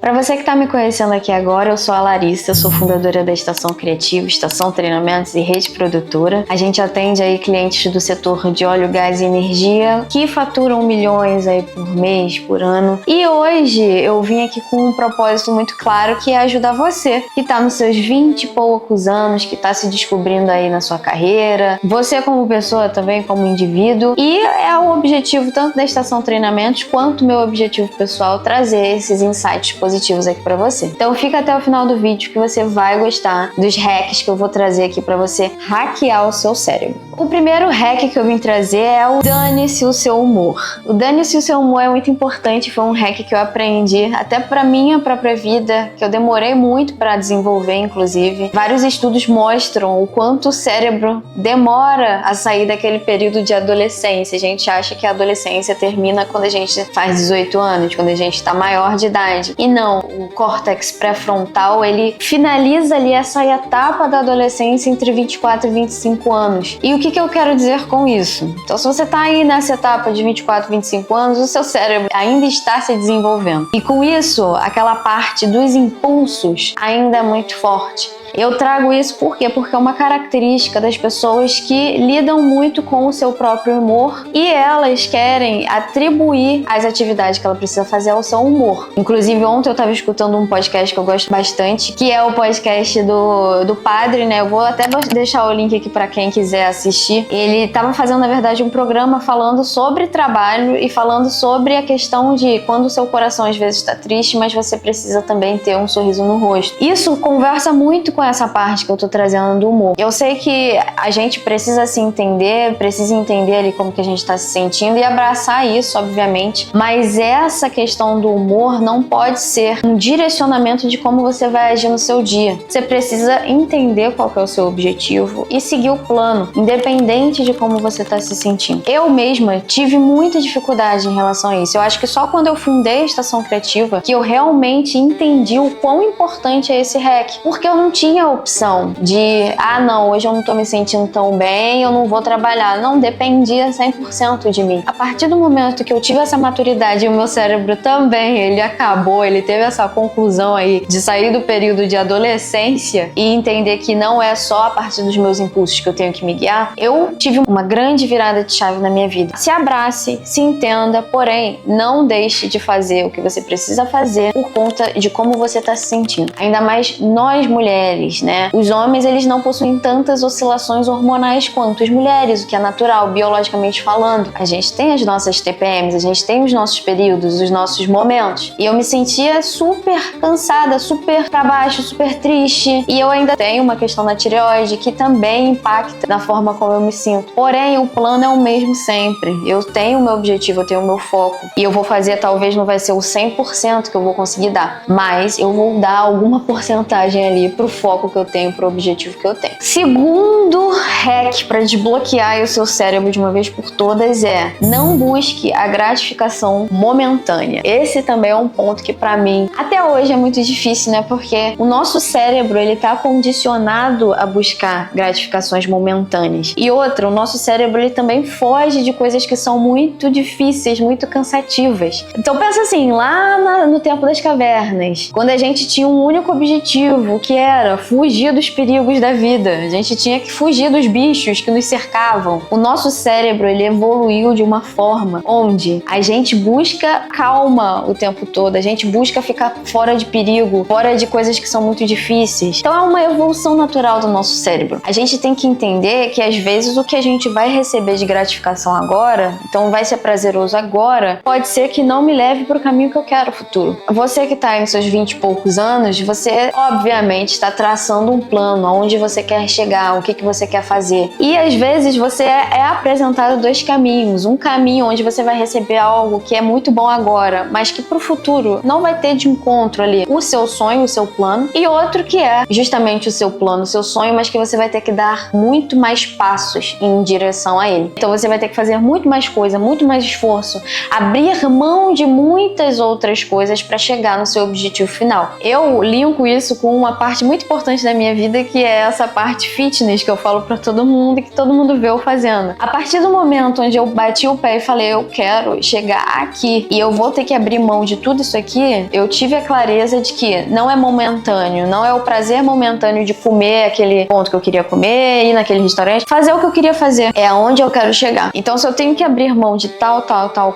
Para você que está me conhecendo aqui agora, eu sou a Larissa, eu sou fundadora da Estação Criativa, Estação Treinamentos e Rede Produtora. A gente atende aí clientes do setor de óleo, gás e energia que faturam milhões aí por mês, por ano. E hoje eu vim aqui com um propósito muito claro, que é ajudar você que está nos seus 20 e poucos anos, que está se descobrindo aí na sua carreira, você como pessoa também, como indivíduo. E é o objetivo tanto da Estação Treinamentos quanto meu objetivo pessoal, trazer esses insights positivos aqui para você. Então fica até o final do vídeo que você vai gostar dos hacks que eu vou trazer aqui para você hackear o seu cérebro. O primeiro hack que eu vim trazer é o dane-se o seu humor. O dane-se o seu humor é muito importante, foi um hack que eu aprendi até para minha própria vida, que eu demorei muito para desenvolver, inclusive. Vários estudos mostram o quanto o cérebro demora a sair daquele período de adolescência. A gente acha que a adolescência termina quando a gente faz 18 anos, quando a gente está maior de idade. E não, o córtex pré-frontal, ele finaliza ali essa etapa da adolescência entre 24 e 25 anos. E o que eu quero dizer com isso? Então, se você está aí nessa etapa de 24, 25 anos, o seu cérebro ainda está se desenvolvendo. E com isso, aquela parte dos impulsos ainda é muito forte. Eu trago isso por quê? Porque é uma característica das pessoas que lidam muito com o seu próprio humor e elas querem atribuir as atividades que ela precisa fazer ao seu humor. Inclusive, ontem eu estava escutando um podcast que eu gosto bastante, que é o podcast do Padre, né? Eu vou até deixar o link aqui para quem quiser assistir. Ele estava fazendo, na verdade, um programa falando sobre trabalho e falando sobre a questão de quando o seu coração às vezes está triste, mas você precisa também ter um sorriso no rosto. Isso conversa muito com essa parte que eu tô trazendo do humor. Eu sei que a gente precisa se entender, precisa entender ali como que a gente tá se sentindo e abraçar isso, obviamente, mas essa questão do humor não pode ser um direcionamento de como você vai agir no seu dia. Você precisa entender qual que é o seu objetivo e seguir o plano, independente de como você tá se sentindo. Eu mesma tive muita dificuldade em relação a isso. Eu acho que só quando eu fundei a Estação Criativa que eu realmente entendi o quão importante é esse hack, porque eu não tinha a opção de, não, hoje eu não tô me sentindo tão bem, eu não vou trabalhar. Não, dependia 100% de mim. A partir do momento que eu tive essa maturidade e o meu cérebro também, ele teve essa conclusão aí de sair do período de adolescência e entender que não é só a partir dos meus impulsos que eu tenho que me guiar, eu tive uma grande virada de chave na minha vida. Se abrace, se entenda, porém, não deixe de fazer o que você precisa fazer por conta de como você tá se sentindo. Ainda mais nós mulheres, né? Os homens, eles não possuem tantas oscilações hormonais quanto as mulheres, o que é natural, biologicamente falando. A gente tem as nossas TPMs, a gente tem os nossos períodos, os nossos momentos. E eu me sentia super cansada, super pra baixo, super triste. E eu ainda tenho uma questão na tireoide que também impacta na forma como eu me sinto. Porém, o plano é o mesmo sempre. Eu tenho o meu objetivo, eu tenho o meu foco. E eu vou fazer, talvez não vai ser o 100% que eu vou conseguir dar, mas eu vou dar alguma porcentagem ali pro foco que eu tenho, pro objetivo que eu tenho. Segundo hack para desbloquear o seu cérebro de uma vez por todas é: não busque a gratificação momentânea. Esse também é um ponto que para mim até hoje é muito difícil, né? Porque o nosso cérebro, ele tá condicionado a buscar gratificações momentâneas. E outra, o nosso cérebro, ele também foge de coisas que são muito difíceis, muito cansativas. Então pensa assim, lá no tempo das cavernas, quando a gente tinha um único objetivo, que era fugir dos perigos da vida. A gente tinha que fugir dos bichos que nos cercavam. O nosso cérebro, ele evoluiu de uma forma onde a gente busca calma o tempo todo, a gente busca ficar fora de perigo, fora de coisas que são muito difíceis. Então é uma evolução natural do nosso cérebro. A gente tem que entender que às vezes o que a gente vai receber de gratificação agora, então vai ser prazeroso agora, pode ser que não me leve para o caminho que eu quero no futuro. Você que está em seus 20 e poucos anos, você obviamente está traçando um plano, aonde você quer chegar, o que você quer fazer. E às vezes você é apresentado dois caminhos. Um caminho onde você vai receber algo que é muito bom agora, mas que pro futuro não vai ter de encontro ali o seu sonho, o seu plano. E outro que é justamente o seu plano, o seu sonho, mas que você vai ter que dar muito mais passos em direção a ele. Então você vai ter que fazer muito mais coisa, muito mais esforço, abrir mão de muitas outras coisas para chegar no seu objetivo final. Eu linko isso com uma parte muito importante da minha vida, que é essa parte fitness que eu falo pra todo mundo e que todo mundo vê eu fazendo. A partir do momento onde eu bati o pé e falei, eu quero chegar aqui e eu vou ter que abrir mão de tudo isso aqui, eu tive a clareza de que não é momentâneo, não é o prazer momentâneo de comer aquele ponto que eu queria comer, ir naquele restaurante, fazer o que eu queria fazer, é aonde eu quero chegar. Então, se eu tenho que abrir mão de tal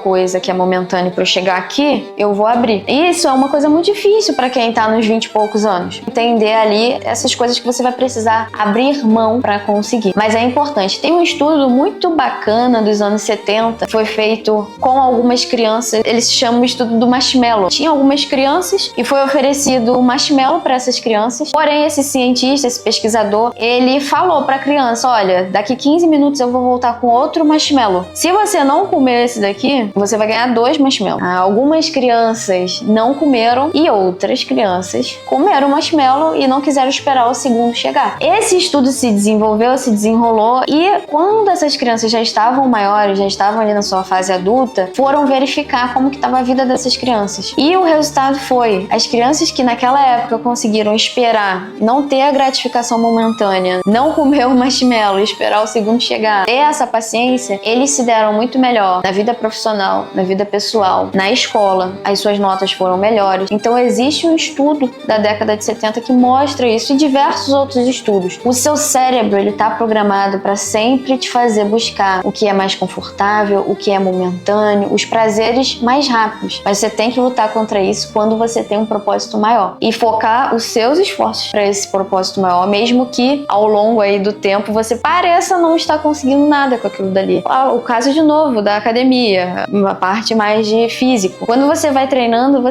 coisa que é momentâneo para eu chegar aqui, eu vou abrir. E isso é uma coisa muito difícil para quem tá nos 20 e poucos anos. Entender ali essas coisas que você vai precisar abrir mão para conseguir. Mas é importante. Tem um estudo muito bacana dos anos 70, foi feito com algumas crianças, eles chamam o estudo do marshmallow. Tinha algumas crianças e foi oferecido marshmallow para essas crianças. Porém, esse cientista, esse pesquisador, ele falou para a criança, olha, daqui 15 minutos eu vou voltar com outro marshmallow. Se você não comer esse daqui, você vai ganhar 2 marshmallows. Algumas crianças não comeram e outras crianças comeram marshmallow e não quiseram esperar o segundo chegar. Esse estudo se desenvolveu, se desenrolou e quando essas crianças já estavam maiores, já estavam ali na sua fase adulta, foram verificar como que estava a vida dessas crianças. E o resultado foi, as crianças que naquela época conseguiram esperar, não ter a gratificação momentânea, não comer o marshmallow e esperar o segundo chegar, ter essa paciência, eles se deram muito melhor na vida profissional, na vida pessoal, na escola, as suas notas foram melhores. Então existe um estudo da década de 70 que mostra isso e diversos outros estudos. O seu cérebro, ele está programado para sempre te fazer buscar o que é mais confortável, o que é momentâneo, os prazeres mais rápidos. Mas você tem que lutar contra isso quando você tem um propósito maior e focar os seus esforços para esse propósito maior, mesmo que ao longo aí do tempo você pareça não estar conseguindo nada com aquilo dali. O caso de novo da academia, uma parte mais de físico. Quando você vai treinando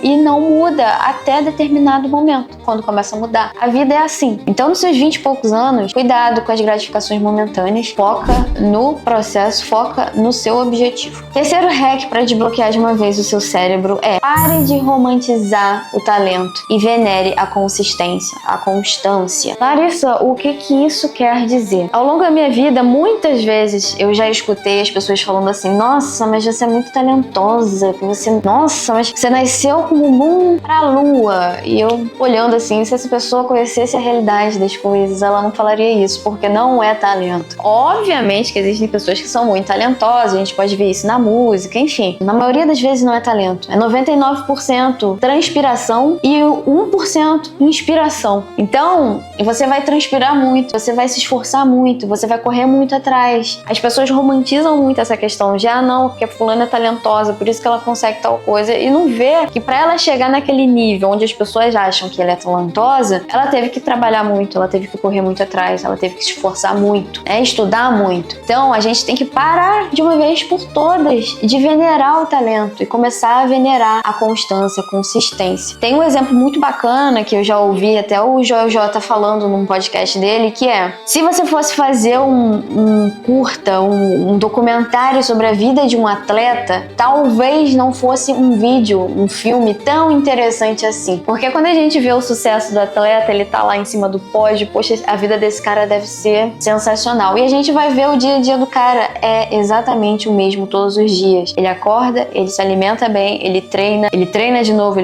e não muda até determinado momento, quando começa a mudar. A vida é assim. Então, nos seus 20 e poucos anos, cuidado com as gratificações momentâneas, foca no processo, foca no seu objetivo. Terceiro hack para desbloquear de uma vez o seu cérebro é: pare de romantizar o talento e venere a consistência, a constância. Larissa, o que isso quer dizer? Ao longo da minha vida, muitas vezes eu já escutei as pessoas falando assim: nossa, mas você é muito talentosa, nossa, mas você nasceu com o bumbum pra lua. E eu olhando assim, se essa pessoa conhecesse a realidade das coisas, ela não falaria isso, porque não é talento. Obviamente que existem pessoas que são muito talentosas, a gente pode ver isso na música, enfim. Na maioria das vezes não é talento, é 99% transpiração e 1% inspiração. Então, você vai transpirar muito, você vai se esforçar muito, você vai correr muito atrás. As pessoas romantizam muito essa questão de, não, porque a fulana é talentosa, por isso que ela consegue tal coisa, e não vê que pra ela chegar naquele nível onde as pessoas acham que ela é talentosa, ela teve que trabalhar muito, ela teve que correr muito atrás, ela teve que se esforçar muito, estudar muito. Então, a gente tem que parar de uma vez por todas de venerar o talento e começar a venerar a constância, a consistência. Tem um exemplo muito bacana que eu já ouvi até o Joel J falando num podcast dele, que é: se você fosse fazer um curta, um documentário sobre a vida de um atleta, talvez não fosse um vídeo, um filme tão interessante assim. Porque quando a gente vê o sucesso do atleta, ele tá lá em cima do pódio, poxa, a vida desse cara deve ser sensacional. E a gente vai ver o dia a dia do cara, é exatamente o mesmo todos os dias. Ele acorda, ele se alimenta bem, ele treina de novo,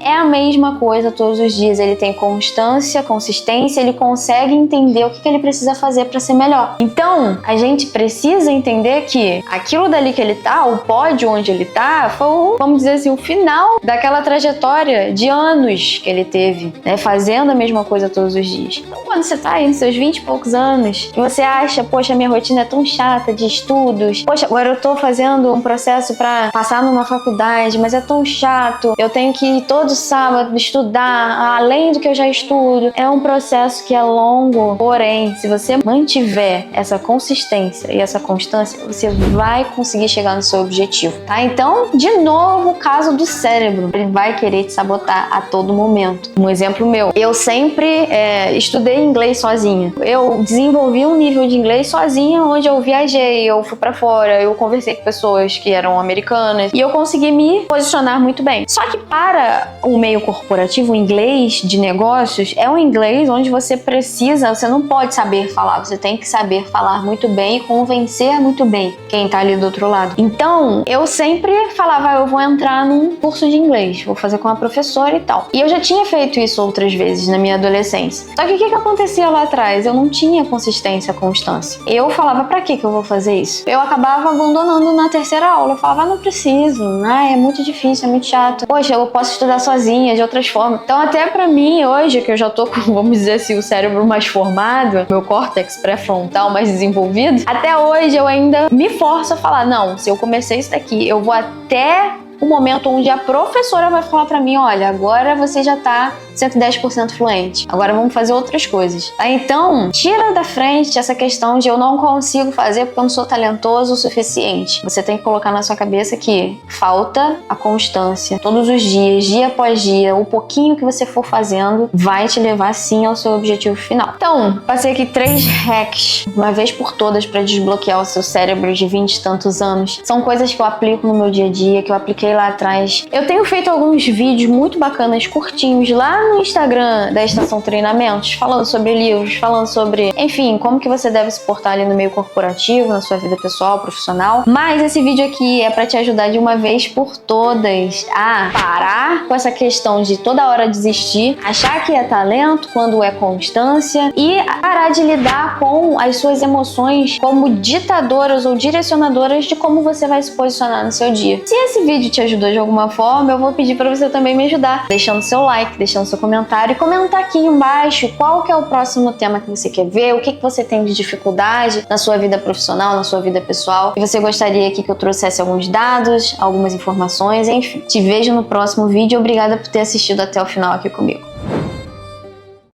É a mesma coisa todos os dias. Ele tem constância, consistência, ele consegue entender o que ele precisa fazer para ser melhor. Então, a gente precisa entender que aquilo dali que ele tá, o pódio onde ele tá, foi, vamos dizer assim, o final daquela trajetória de anos que ele teve, fazendo a mesma coisa todos os dias. Então, quando você tá aí nos seus 20 e poucos anos, e você acha, poxa, minha rotina é tão chata de estudos, poxa, agora eu tô fazendo um processo para passar numa faculdade, mas é tão chato, eu tenho que ir todo sábado estudar, além do que eu já estudo. É um processo que é longo, porém, se você mantiver essa consistência e essa constância, você vai conseguir chegar no seu objetivo, tá? Então, de novo, o caso do cérebro, ele vai querer te sabotar a todo momento. Um exemplo meu, eu sempre estudei inglês sozinha. Eu desenvolvi um nível de inglês sozinha, onde eu viajei, eu fui pra fora, eu conversei com pessoas que eram americanas e eu consegui me posicionar muito bem. Só que para o meio corporativo, o inglês de negócios é um inglês onde você não pode saber falar, você tem que saber falar muito bem e convencer muito bem quem tá ali do outro lado. Então, eu sempre falava, eu vou entrar num curso de inglês, vou fazer com a professora e tal. E eu já tinha feito feito isso outras vezes na minha adolescência. Só que o que acontecia lá atrás? Eu não tinha consistência, constância. Eu falava, pra que eu vou fazer isso? Eu acabava abandonando na terceira aula. Eu falava, não preciso, é muito difícil, é muito chato. Poxa, eu posso estudar sozinha, de outras formas. Então até pra mim, hoje, que eu já tô com, vamos dizer assim, o cérebro mais formado, meu córtex pré-frontal mais desenvolvido, até hoje eu ainda me forço a falar, não, se eu comecei isso daqui, eu vou até o momento onde a professora vai falar pra mim, olha, agora você já tá 110% fluente, agora vamos fazer outras coisas. Então, tira da frente essa questão de eu não consigo fazer porque eu não sou talentoso o suficiente. Você tem que colocar na sua cabeça que falta a constância. Todos os dias, dia após dia, o pouquinho que você for fazendo vai te levar sim ao seu objetivo final. Então, passei aqui 3 hacks, uma vez por todas, para desbloquear o seu cérebro de 20 e tantos anos. São coisas que eu aplico no meu dia a dia, que eu apliquei lá atrás. Eu tenho feito alguns vídeos muito bacanas, curtinhos, lá no Instagram da Estação Treinamentos, falando sobre livros, falando sobre, enfim, como que você deve se portar ali no meio corporativo, na sua vida pessoal, profissional. Mas esse vídeo aqui é para te ajudar de uma vez por todas a parar com essa questão de toda hora desistir, achar que é talento quando é constância e parar de lidar com as suas emoções como ditadoras ou direcionadoras de como você vai se posicionar no seu dia. Se esse vídeo te ajudou de alguma forma, eu vou pedir para você também me ajudar, deixando seu like, deixando seu comentário e comentar aqui embaixo qual que é o próximo tema que você quer ver, o que você tem de dificuldade na sua vida profissional, na sua vida pessoal, e você gostaria aqui que eu trouxesse alguns dados, algumas informações, enfim. Te vejo no próximo vídeo e obrigada por ter assistido até o final aqui comigo.